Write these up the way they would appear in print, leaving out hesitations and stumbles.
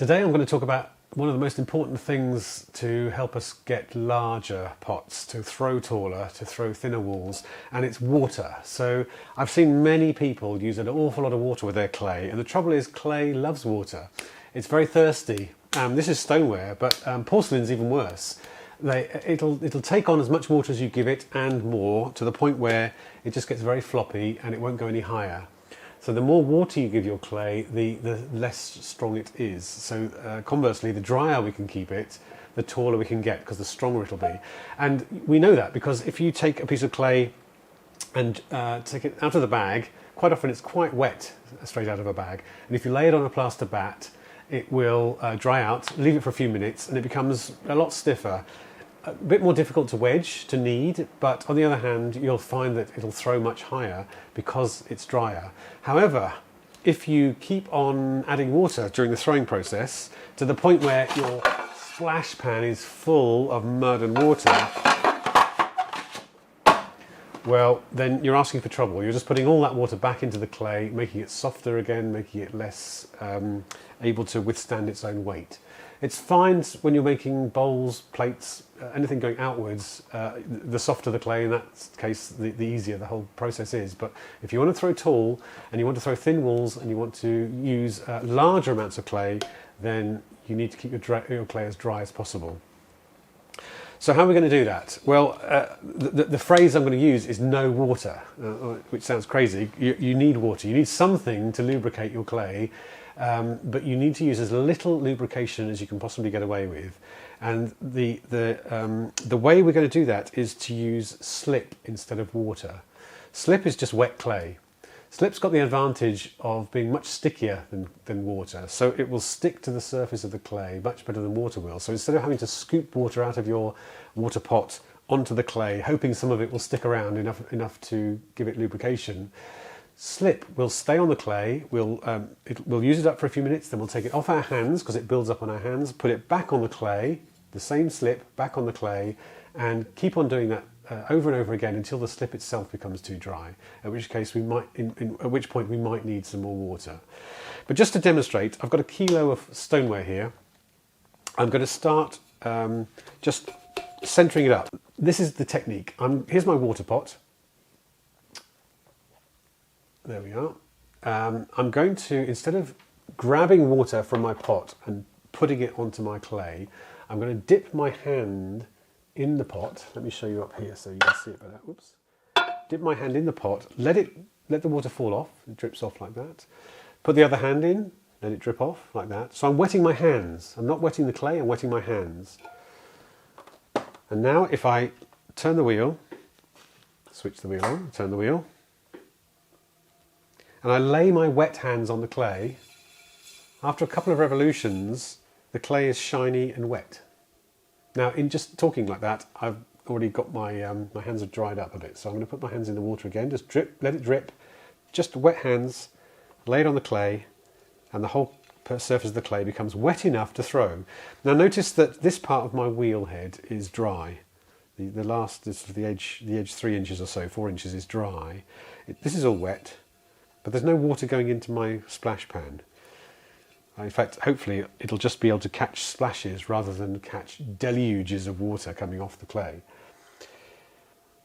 Today I'm going to talk about one of the most important things to help us get larger pots, to throw taller, to throw thinner walls, and it's water. So I've seen many people use an awful lot of water with their clay, and the trouble is clay loves water. It's very thirsty. This is stoneware, but porcelain's even worse. It'll take on as much water as you give it and more, to the point where it just gets very floppy and it won't go any higher. So the more water you give your clay, the less strong it is. So conversely, the drier we can keep it, the taller we can get, because the stronger it'll be. And we know that because if you take a piece of clay and take it out of the bag, quite often it's quite wet straight out of a bag. And if you lay it on a plaster bat, it will dry out, leave it for a few minutes, and it becomes a lot stiffer. A bit more difficult to wedge, to knead, but on the other hand, you'll find that it'll throw much higher because it's drier. However, if you keep on adding water during the throwing process to the point where your splash pan is full of mud and water, well, then you're asking for trouble. You're just putting all that water back into the clay, making it softer again, making it less able to withstand its own weight. It's fine when you're making bowls, plates, anything going outwards. The softer the clay, in that case, the easier the whole process is. But if you want to throw tall and you want to throw thin walls and you want to use larger amounts of clay, then you need to keep your clay as dry as possible. So how are we going to do that? Well, the phrase I'm going to use is no water, which sounds crazy. You need water. You need something to lubricate your clay. But you need to use as little lubrication as you can possibly get away with, and the way we're going to do that is to use slip instead of water. Slip is just wet clay. Slip's got the advantage of being much stickier than water, so it will stick to the surface of the clay much better than water will. So instead of having to scoop water out of your water pot onto the clay, hoping some of it will stick around enough to give it lubrication, slip will stay on the clay, we'll use it up for a few minutes, then we'll take it off our hands because it builds up on our hands, put it back on the clay, the same slip back on the clay, and keep on doing that over and over again until the slip itself becomes too dry, at which case at which point we might need some more water. But just to demonstrate, I've got a kilo of stoneware here. I'm going to start just centering it up. This is the technique. Here's my water pot. There we are. I'm going to, instead of grabbing water from my pot and putting it onto my clay, I'm going to dip my hand in the pot. Let me show you up here so you can see it better. Oops. Dip my hand in the pot, let the water fall off. It drips off like that. Put the other hand in, let it drip off like that. So I'm wetting my hands. I'm not wetting the clay, I'm wetting my hands. And now if I turn the wheel, switch the wheel on, turn the wheel, and I lay my wet hands on the clay, after a couple of revolutions, the clay is shiny and wet. Now, in just talking like that, I've already got my hands have dried up a bit. So I'm going to put my hands in the water again, just drip, let it drip, just wet hands, lay it on the clay, and the whole surface of the clay becomes wet enough to throw. Now notice that this part of my wheel head is dry. The last, the edge 3 inches or so, 4 inches is dry. This is all wet. But there's no water going into my splash pan. In fact, hopefully it'll just be able to catch splashes rather than catch deluges of water coming off the clay.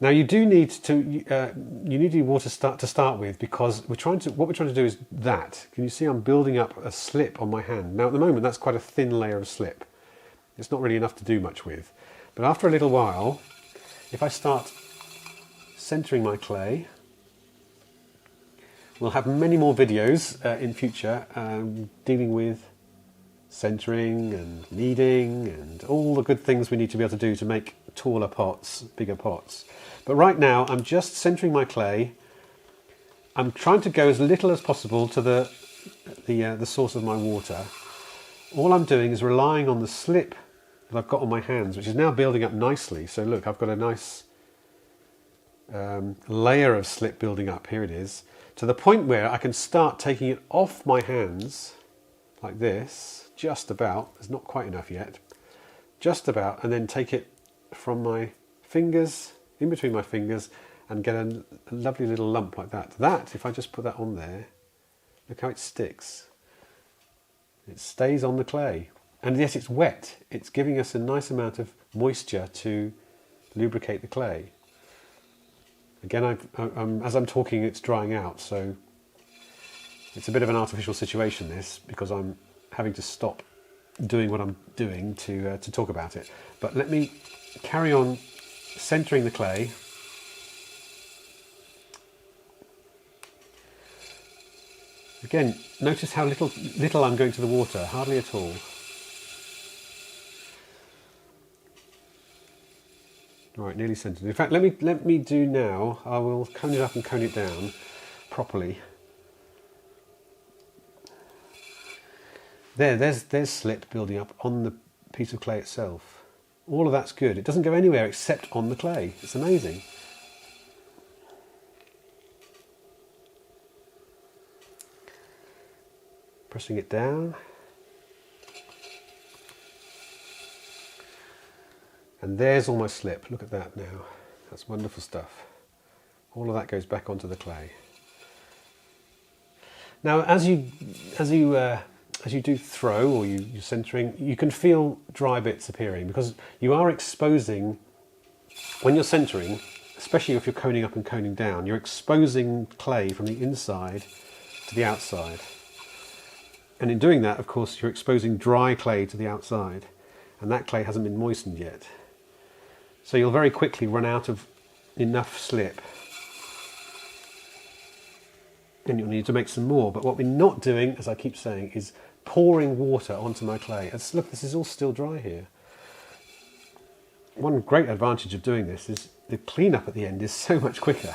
Now you do need to water to start with, because what we're trying to do is that. Can you see I'm building up a slip on my hand? Now at the moment that's quite a thin layer of slip. It's not really enough to do much with. But after a little while, if I start centering my clay, we'll have many more videos in future dealing with centering and kneading and all the good things we need to be able to do to make taller pots, bigger pots. But right now I'm just centering my clay. I'm trying to go as little as possible to the source of my water. All I'm doing is relying on the slip that I've got on my hands, which is now building up nicely. So look, I've got a nice layer of slip building up. Here it is, to the point where I can start taking it off my hands like this, just about. There's not quite enough yet, just about, and then take it from my fingers, in between my fingers, and get a lovely little lump like that. That, if I just put that on there, look how it sticks. It stays on the clay. And yes, it's wet. It's giving us a nice amount of moisture to lubricate the clay. Again, as I'm talking, it's drying out, so it's a bit of an artificial situation, this, because I'm having to stop doing what I'm doing to talk about it. But let me carry on centering the clay. Again, notice how little I'm going to the water, hardly at all. All right, nearly centered. In fact, let me do now. I will cone it up and cone it down properly. There's slip building up on the piece of clay itself. All of that's good. It doesn't go anywhere except on the clay. It's amazing. Pressing it down. And there's all my slip. Look at that now. That's wonderful stuff. All of that goes back onto the clay. Now, as you do throw or you're centering, you can feel dry bits appearing because you are exposing, when you're centering, especially if you're coning up and coning down, you're exposing clay from the inside to the outside. And in doing that, of course, you're exposing dry clay to the outside, and that clay hasn't been moistened yet. So you'll very quickly run out of enough slip, and you'll need to make some more. But what we're not doing, as I keep saying, is pouring water onto my clay. Look, this is all still dry here. One great advantage of doing this is the cleanup at the end is so much quicker.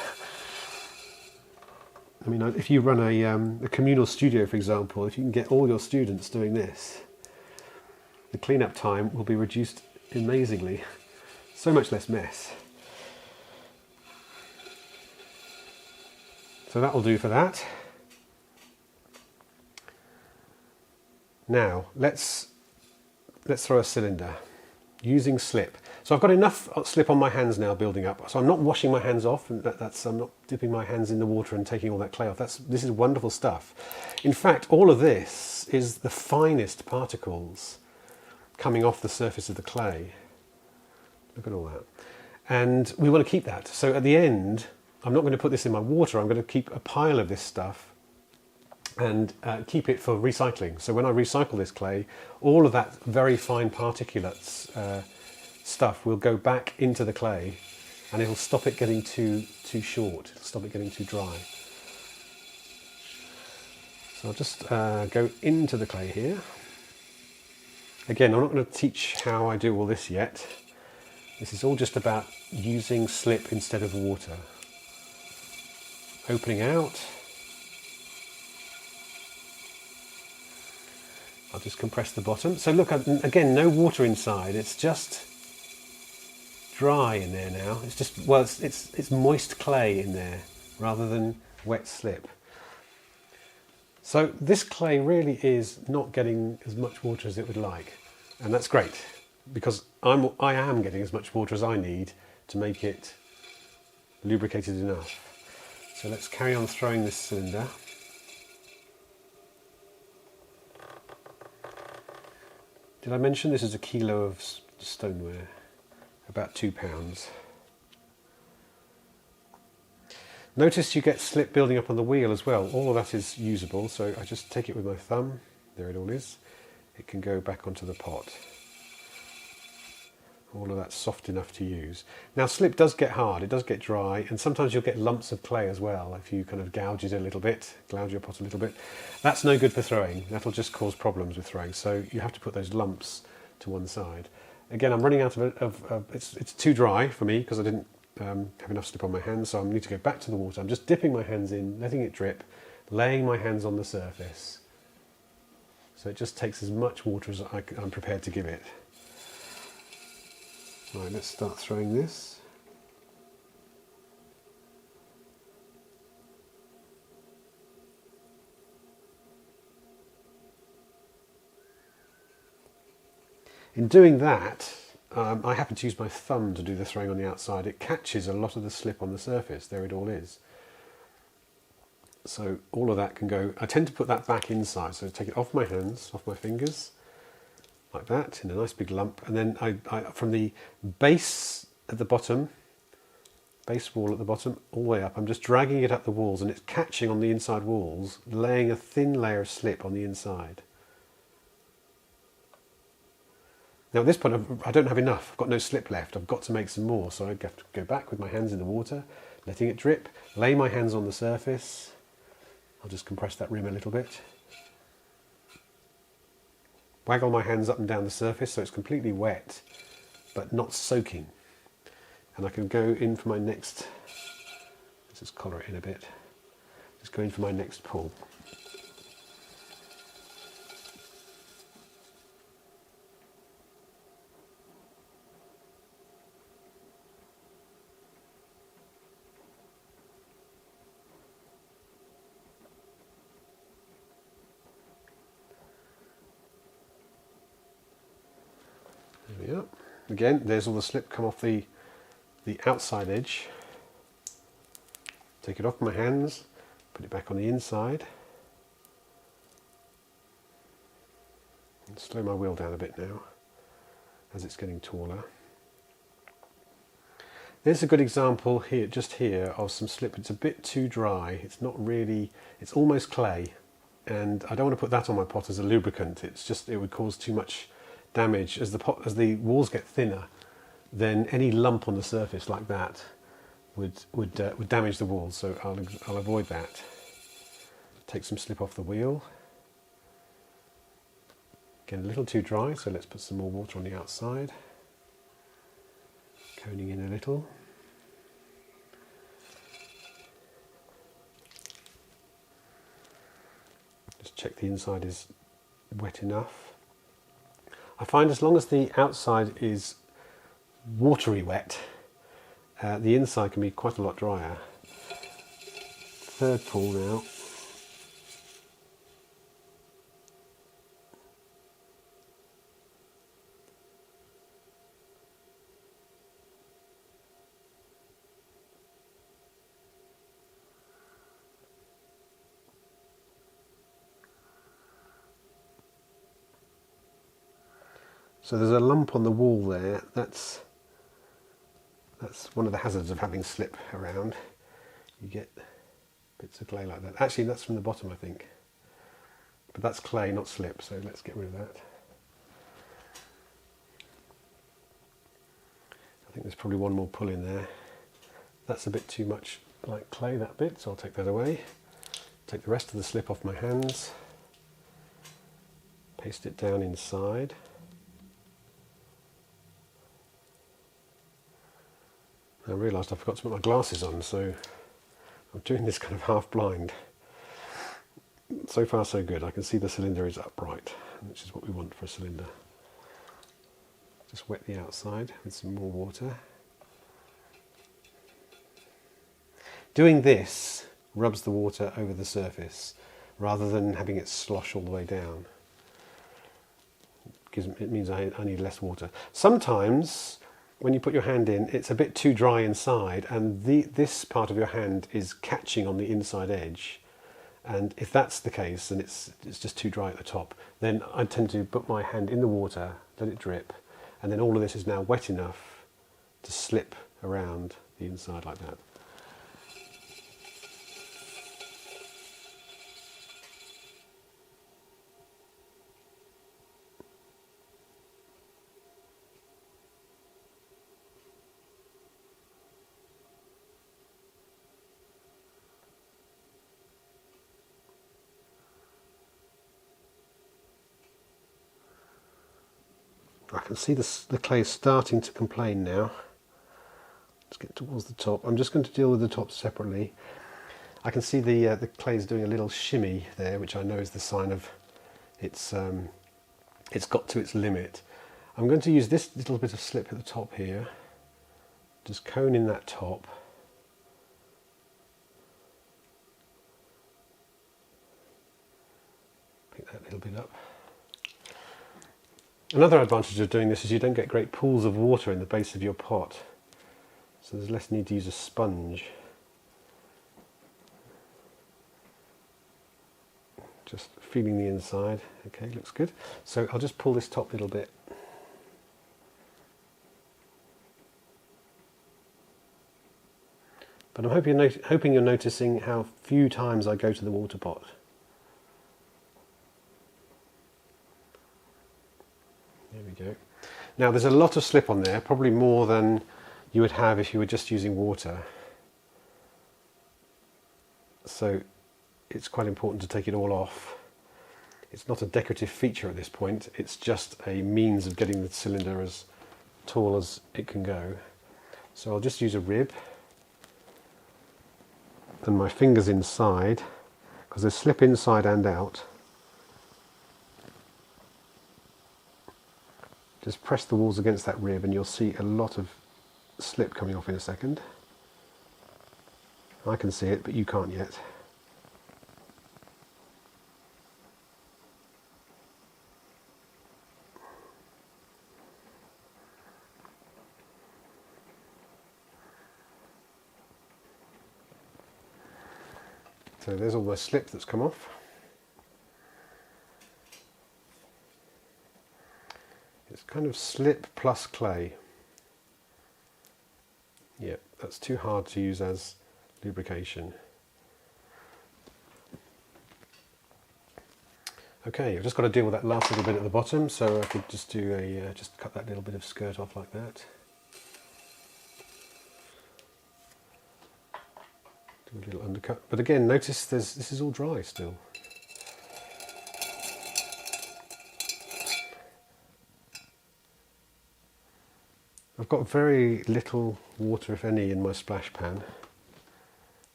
I mean, if you run a communal studio, for example, if you can get all your students doing this, the cleanup time will be reduced amazingly. So much less mess. So that will do for that. Now let's throw a cylinder using slip. So I've got enough slip on my hands now building up. So I'm not washing my hands off, and I'm not dipping my hands in the water and taking all that clay off. This is wonderful stuff. In fact, all of this is the finest particles coming off the surface of the clay. Look at all that. And we want to keep that. So at the end, I'm not going to put this in my water. I'm going to keep a pile of this stuff and keep it for recycling. So when I recycle this clay, all of that very fine particulates stuff will go back into the clay, and it'll stop it getting too short. It'll stop it getting too dry. So I'll just go into the clay here. Again, I'm not going to teach how I do all this yet. This is all just about using slip instead of water. Opening out. I'll just compress the bottom. So look, again, no water inside. It's just dry in there now. It's just, well, it's moist clay in there rather than wet slip. So this clay really is not getting as much water as it would like, and that's great because I am getting as much water as I need to make it lubricated enough. So let's carry on throwing this cylinder. Did I mention this is a kilo of stoneware? About 2 pounds. Notice you get slip building up on the wheel as well. All of that is usable, so I just take it with my thumb. There it all is. It can go back onto the pot. All of that's soft enough to use. Now slip does get hard, it does get dry, and sometimes you'll get lumps of clay as well if you kind of gouge it a little bit, gouge your pot a little bit. That's no good for throwing. That'll just cause problems with throwing, so you have to put those lumps to one side. Again, I'm running out of it's too dry for me because I didn't have enough slip on my hands, so I need to go back to the water. I'm just dipping my hands in, letting it drip, laying my hands on the surface. So it just takes as much water as I'm prepared to give it. Right, let's start throwing this. In doing that, I happen to use my thumb to do the throwing on the outside. It catches a lot of the slip on the surface. There it all is. So all of that can go, I tend to put that back inside, so take it off my hands, off my fingers, like that, in a nice big lump, and then I from the base at the bottom, base wall at the bottom, all the way up, I'm just dragging it up the walls, and it's catching on the inside walls, laying a thin layer of slip on the inside. Now at this point, I don't have enough, I've got no slip left, I've got to make some more, so I have to go back with my hands in the water, letting it drip, lay my hands on the surface. I'll just compress that rim a little bit. Waggle my hands up and down the surface so it's completely wet, but not soaking. And I can go in for my next, let's just collar it in a bit, just go in for my next pull. There we are. Again, there's all the slip come off the outside edge. Take it off my hands, put it back on the inside. And slow my wheel down a bit now, as it's getting taller. There's a good example here, just here, of some slip. It's a bit too dry. It's not really, it's almost clay. And I don't want to put that on my pot as a lubricant. It's just, it would cause too much damage. As the walls get thinner, then any lump on the surface like that would damage the walls. So I'll avoid that. Take some slip off the wheel. Again, a little too dry, so let's put some more water on the outside. Coning in a little. Just check the inside is wet enough. I find as long as the outside is watery wet, the inside can be quite a lot drier. Third pull now. So there's a lump on the wall there. That's one of the hazards of having slip around. You get bits of clay like that. Actually, that's from the bottom, I think. But that's clay, not slip, so let's get rid of that. I think there's probably one more pull in there. That's a bit too much like clay, that bit, so I'll take that away. Take the rest of the slip off my hands. Paste it down inside. I realised I forgot to put my glasses on, so I'm doing this kind of half blind. So far so good. I can see the cylinder is upright, which is what we want for a cylinder. Just wet the outside with some more water. Doing this rubs the water over the surface rather than having it slosh all the way down. It means I need less water. Sometimes when you put your hand in, it's a bit too dry inside, and this part of your hand is catching on the inside edge. And if that's the case, and it's just too dry at the top, then I tend to put my hand in the water, let it drip, and then all of this is now wet enough to slip around the inside like that. I can see the clay starting to complain now. Let's get towards the top. I'm just going to deal with the top separately. I can see the clay is doing a little shimmy there, which I know is the sign of it's got to its limit. I'm going to use this little bit of slip at the top here. Just cone in that top. Pick that little bit up. Another advantage of doing this is you don't get great pools of water in the base of your pot, so there's less need to use a sponge. Just feeling the inside. Okay, looks good. So I'll just pull this top little bit. But I'm hoping you're noticing how few times I go to the water pot. There we go. Now there's a lot of slip on there, probably more than you would have if you were just using water. So it's quite important to take it all off. It's not a decorative feature at this point, it's just a means of getting the cylinder as tall as it can go. So I'll just use a rib and my fingers inside, because there's slip inside and out. Just press the walls against that rib and you'll see a lot of slip coming off in a second. I can see it, but you can't yet. So there's all the slip that's come off. It's kind of slip plus clay. Yeah, that's too hard to use as lubrication. Okay, I've just got to deal with that last little bit at the bottom, so I could just do a just cut that little bit of skirt off like that. Do a little undercut, but again, notice this is all dry still. I've got very little water, if any, in my splash pan.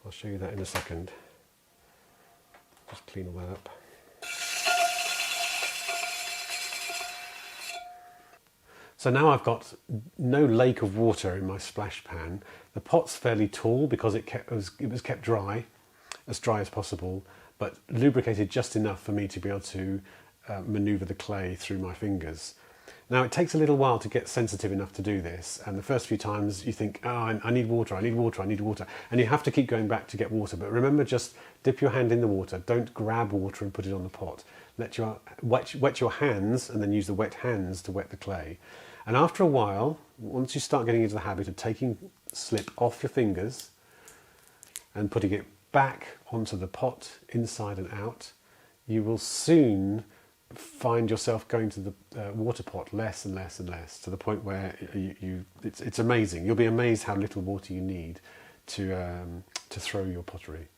I'll show you that in a second. Just clean all that up. So now I've got no lake of water in my splash pan. The pot's fairly tall because it was kept dry as possible, but lubricated just enough for me to be able to manoeuvre the clay through my fingers. Now it takes a little while to get sensitive enough to do this, and the first few times you think, oh, I need water, I need water, I need water, and you have to keep going back to get water. But remember, just dip your hand in the water, don't grab water and put it on the pot. Wet your hands and then use the wet hands to wet the clay. And after a while, once you start getting into the habit of taking slip off your fingers and putting it back onto the pot, inside and out, you will soon find yourself going to the water pot less and less and less, to the point where it's amazing. You'll be amazed how little water you need to throw your pottery.